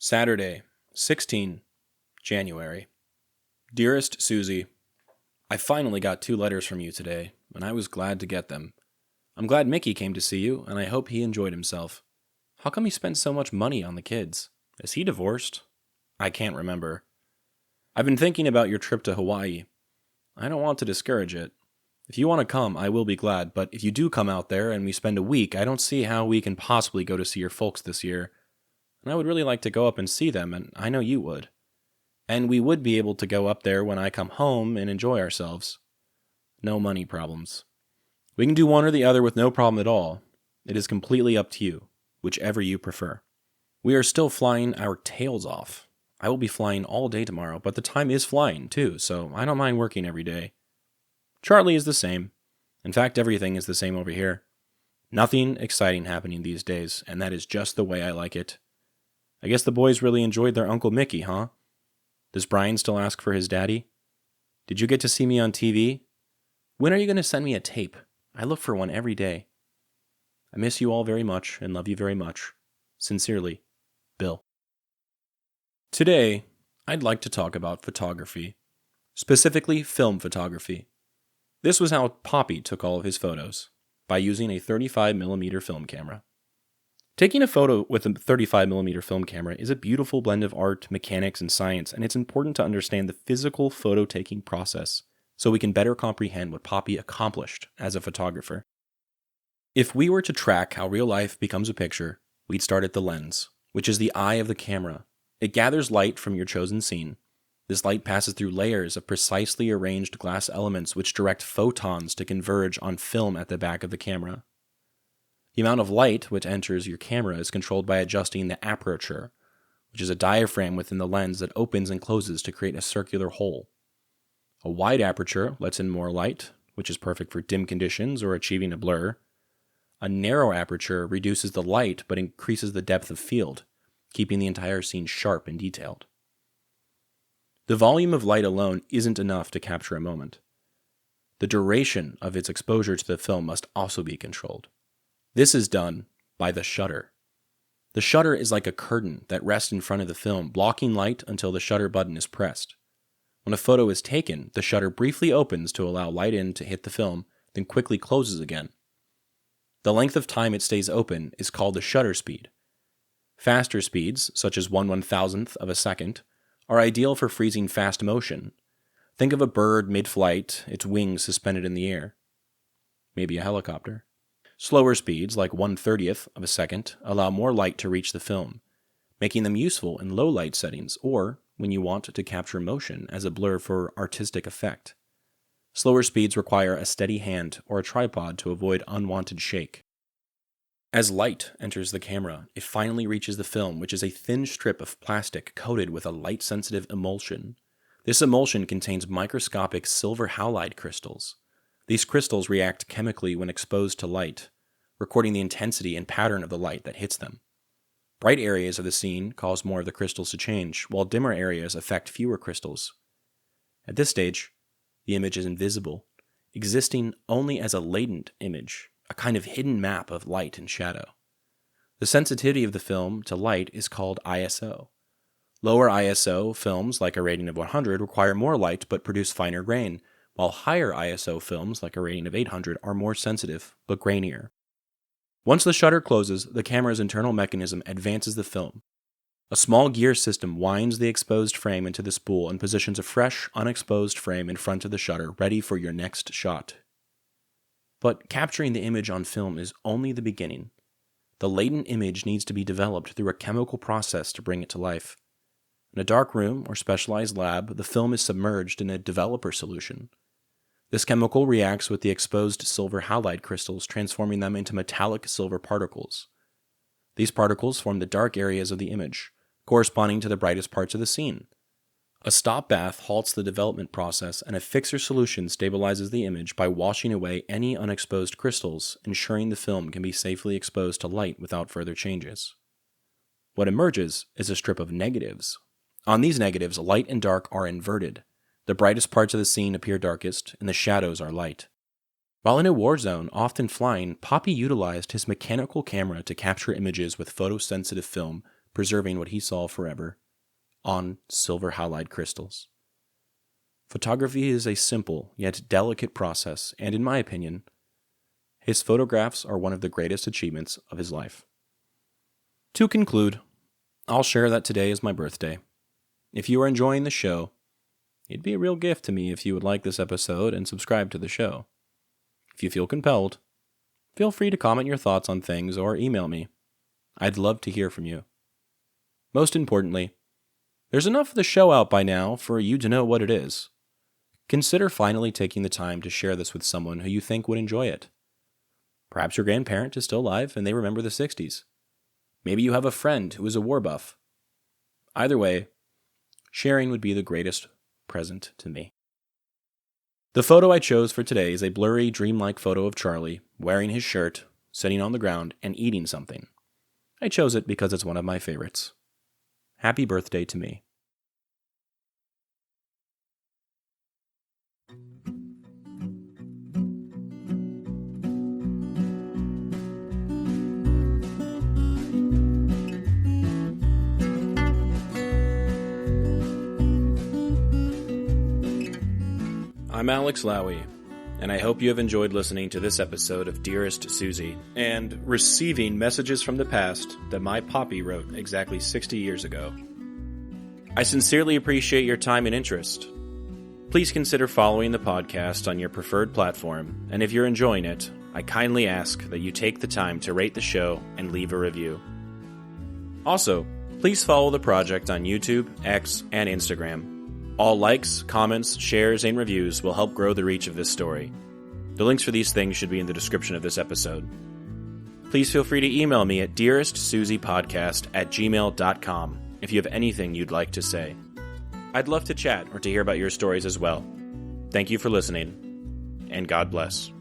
Saturday, 16 January. Dearest Suzie, I finally got 2 letters from you today, and I was glad to get them. I'm glad Mickey came to see you, and I hope he enjoyed himself. How come he spent so much money on the kids? Is he divorced? I can't remember. I've been thinking about your trip to Hawaii. I don't want to discourage it. If you want to come, I will be glad, but if you do come out there and we spend a week, I don't see how we can possibly go to see your folks this year. And I would really like to go up and see them, and I know you would. And we would be able to go up there when I come home and enjoy ourselves. No money problems. We can do one or the other with no problem at all. It is completely up to you, whichever you prefer. We are still flying our tails off. I will be flying all day tomorrow, but the time is flying too, so I don't mind working every day. Charlie is the same. In fact, everything is the same over here. Nothing exciting happening these days, and that is just the way I like it. I guess the boys really enjoyed their Uncle Mickey, huh? Does Brian still ask for his daddy? Did you get to see me on TV? When are you going to send me a tape? I look for one every day. I miss you all very much and love you very much. Sincerely, Bill. Today, I'd like to talk about photography, specifically film photography. This was how Popi took all of his photos, by using a 35mm film camera. Taking a photo with a 35mm film camera is a beautiful blend of art, mechanics, and science, and it's important to understand the physical photo-taking process so we can better comprehend what Popi accomplished as a photographer. If we were to track how real life becomes a picture, we'd start at the lens, which is the eye of the camera. It gathers light from your chosen scene. This light passes through layers of precisely arranged glass elements which direct photons to converge on film at the back of the camera. The amount of light which enters your camera is controlled by adjusting the aperture, which is a diaphragm within the lens that opens and closes to create a circular hole. A wide aperture lets in more light, which is perfect for dim conditions or achieving a blur. A narrow aperture reduces the light but increases the depth of field, keeping the entire scene sharp and detailed. The volume of light alone isn't enough to capture a moment. The duration of its exposure to the film must also be controlled. This is done by the shutter. The shutter is like a curtain that rests in front of the film, blocking light until the shutter button is pressed. When a photo is taken, the shutter briefly opens to allow light in to hit the film, then quickly closes again. The length of time it stays open is called the shutter speed. Faster speeds, such as 1/1000th of a second, are ideal for freezing fast motion. Think of a bird mid-flight, its wings suspended in the air. Maybe a helicopter. Slower speeds, like 1/30th of a second, allow more light to reach the film, making them useful in low light settings or when you want to capture motion as a blur for artistic effect. Slower speeds require a steady hand or a tripod to avoid unwanted shake. As light enters the camera, it finally reaches the film, which is a thin strip of plastic coated with a light-sensitive emulsion. This emulsion contains microscopic silver halide crystals. These crystals react chemically when exposed to light, recording the intensity and pattern of the light that hits them. Bright areas of the scene cause more of the crystals to change, while dimmer areas affect fewer crystals. At this stage, the image is invisible, existing only as a latent image, a kind of hidden map of light and shadow. The sensitivity of the film to light is called ISO. Lower ISO films, like a rating of 100, require more light but produce finer grain, while higher ISO films, like a rating of 800, are more sensitive, but grainier. Once the shutter closes, the camera's internal mechanism advances the film. A small gear system winds the exposed frame into the spool and positions a fresh, unexposed frame in front of the shutter, ready for your next shot. But capturing the image on film is only the beginning. The latent image needs to be developed through a chemical process to bring it to life. In a dark room or specialized lab, the film is submerged in a developer solution. This chemical reacts with the exposed silver halide crystals, transforming them into metallic silver particles. These particles form the dark areas of the image, corresponding to the brightest parts of the scene. A stop bath halts the development process, and a fixer solution stabilizes the image by washing away any unexposed crystals, ensuring the film can be safely exposed to light without further changes. What emerges is a strip of negatives. On these negatives, light and dark are inverted. The brightest parts of the scene appear darkest, and the shadows are light. While in a warzone, often flying, Popi utilized his mechanical camera to capture images with photosensitive film preserving what he saw forever on silver halide crystals. Photography is a simple yet delicate process, and in my opinion, his photographs are one of the greatest achievements of his life. To conclude, I'll share that today is my birthday. If you are enjoying the show, it'd be a real gift to me if you would like this episode and subscribe to the show. If you feel compelled, feel free to comment your thoughts on things or email me. I'd love to hear from you. Most importantly, there's enough of the show out by now for you to know what it is. Consider finally taking the time to share this with someone who you think would enjoy it. Perhaps your grandparent is still alive and they remember the 60s. Maybe you have a friend who is a war buff. Either way, sharing would be the greatest present to me. The photo I chose for today is a blurry, dreamlike photo of Charlie wearing his shirt, sitting on the ground, and eating something. I chose it because it's one of my favorites. Happy birthday to me. I'm Alex Lowie, and I hope you have enjoyed listening to this episode of Dearest Suzie, and receiving messages from the past that my Popi wrote exactly 60 years ago. I sincerely appreciate your time and interest. Please consider following the podcast on your preferred platform, and if you're enjoying it, I kindly ask that you take the time to rate the show and leave a review. Also, please follow the project on YouTube, X, and Instagram. All likes, comments, shares, and reviews will help grow the reach of this story. The links for these things should be in the description of this episode. Please feel free to email me at dearestsuziepodcast@gmail.com if you have anything you'd like to say. I'd love to chat or to hear about your stories as well. Thank you for listening, and God bless.